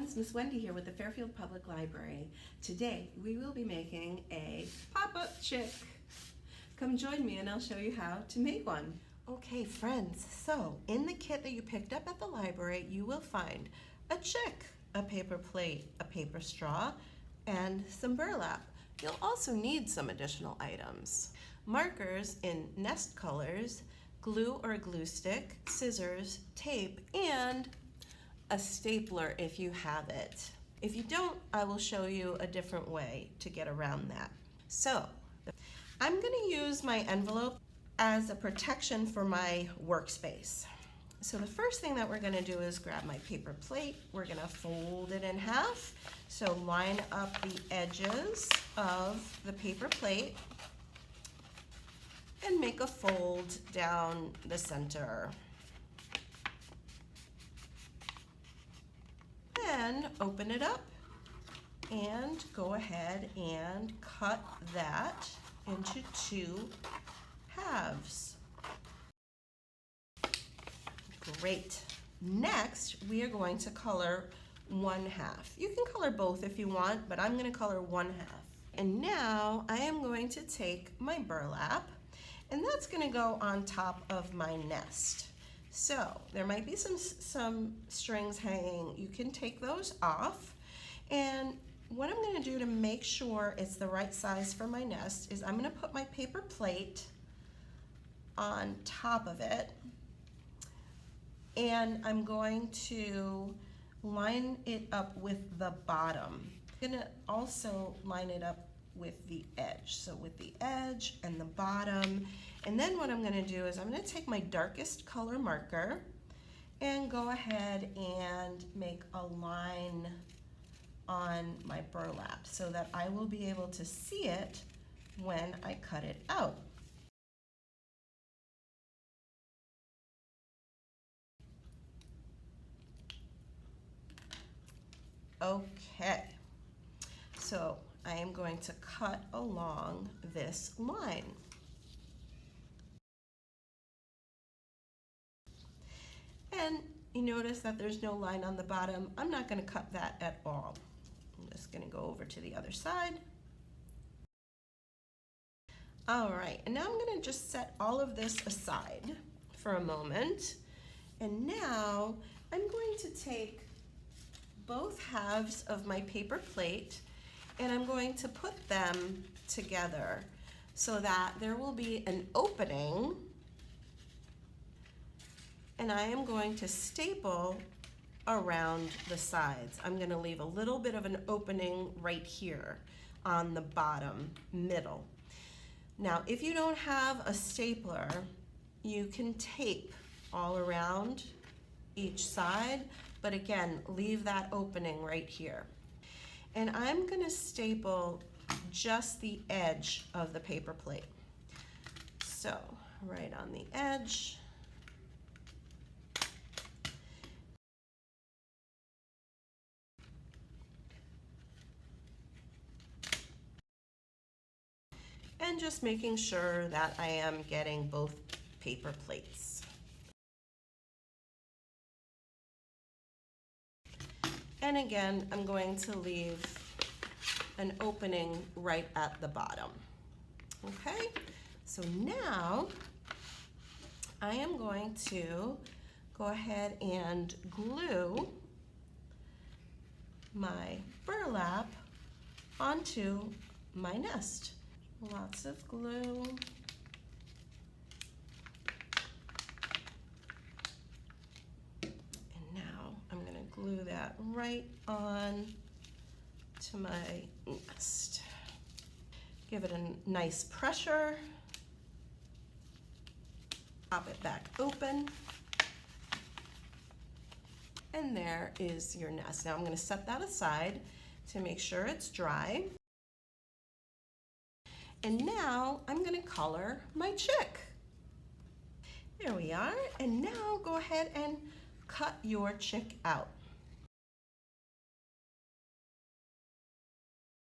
friends, Miss Wendy here with the Fairfield Public Library. Today we will be making a pop-up chick. Come join me and I'll show you how to make one. Okay friends, so in the kit that you picked up at the library you will find a chick, a paper plate, a paper straw, and some burlap. You'll also need some additional items. Markers in nest colors, glue or glue stick, scissors, tape, and a stapler if you have it. If you don't, I will show you a different way to get around that. So, I'm going to use my envelope as a protection for my workspace. So the first thing that we're going to do is grab my paper plate. We're going to fold it in half. So line up the edges of the paper plate and make a fold down the center. Then open it up and go ahead and cut that into 2 halves. Great. Next, we are going to color 1/2. You can color both if you want, but I'm going to color 1/2. And now I am going to take my burlap, and that's going to go on top of my nest. So there might be some strings hanging. You can take those off. And what I'm going to do to make sure it's the right size for my nest is I'm going to put my paper plate on top of it. And I'm going to line it up with the bottom. I'm going to also line it up with the edge. So with the edge and the bottom. And then what I'm going to do is I'm going to take my darkest color marker and go ahead and make a line on my burlap so that I will be able to see it when I cut it out. Okay, so I am going to cut along this line. And you notice that there's no line on the bottom. I'm not going to cut that at all. I'm just going to go over to the other side. All right, and now I'm going to just set all of this aside for a moment. And now I'm going to take both halves of my paper plate and I'm going to put them together so that there will be an opening, and I am going to staple around the sides. I'm going to leave a little bit of an opening right here on the bottom middle. Now if you don't have a stapler, you can tape all around each side, but again, leave that opening right here. And I'm going to staple just the edge of the paper plate. So right on the edge. And just making sure that I am getting both paper plates. And again, I'm going to leave an opening right at the bottom. Okay, so now I am going to go ahead and glue my burlap onto my nest. Lots of glue. Glue that right on to my nest. Give it a nice pressure. Pop it back open. And there is your nest. Now I'm going to set that aside to make sure it's dry. And now I'm going to color my chick. There we are. And now go ahead and cut your chick out.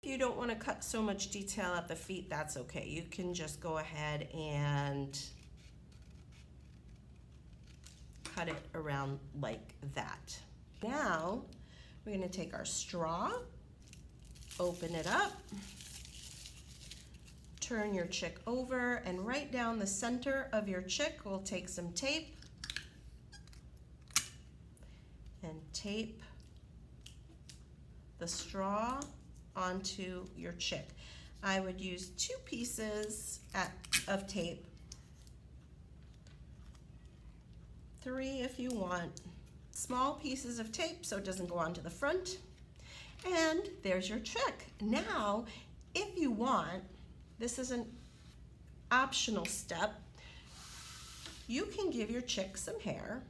If you don't want to cut so much detail at the feet, that's okay. You can just go ahead and cut it around like that. Now We're going to take our straw, open it up, turn your chick over, and right down the center of your chick, we'll take some tape and tape the straw onto your chick. I would use 2 pieces of tape, 3 if you want. Small pieces of tape so it doesn't go onto the front. And there's your chick. Now, if you want, this is an optional step, you can give your chick some hair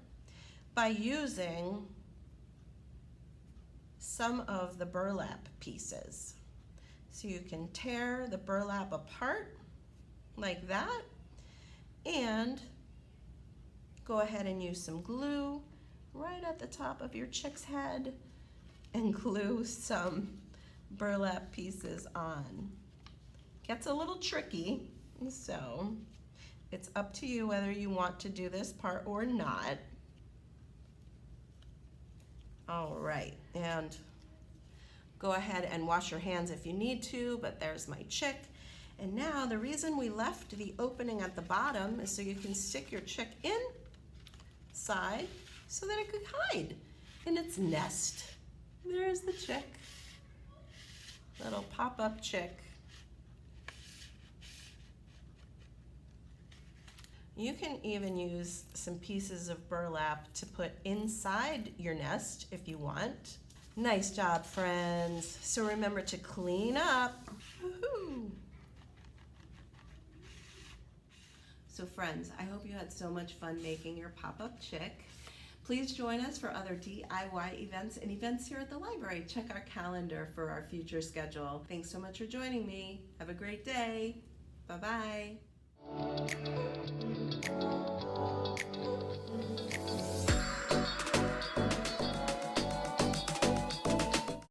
by using some of the burlap pieces. So you can tear the burlap apart like that and go ahead and use some glue right at the top of your chick's head and glue some burlap pieces on. Gets a little tricky, so it's up to you whether you want to do this part or not. All right, and go ahead and wash your hands if you need to, but there's my chick. And now the reason we left the opening at the bottom is so you can stick your chick inside so that it could hide in its nest. There's the chick, little pop-up chick. You can even use some pieces of burlap to put inside your nest if you want. Nice job, friends. So remember to clean up. Woohoo! So friends, I hope you had so much fun making your pop-up chick. Please join us for other DIY events and events here at the library. Check our calendar for our future schedule. Thanks so much for joining me. Have a great day. Bye-bye.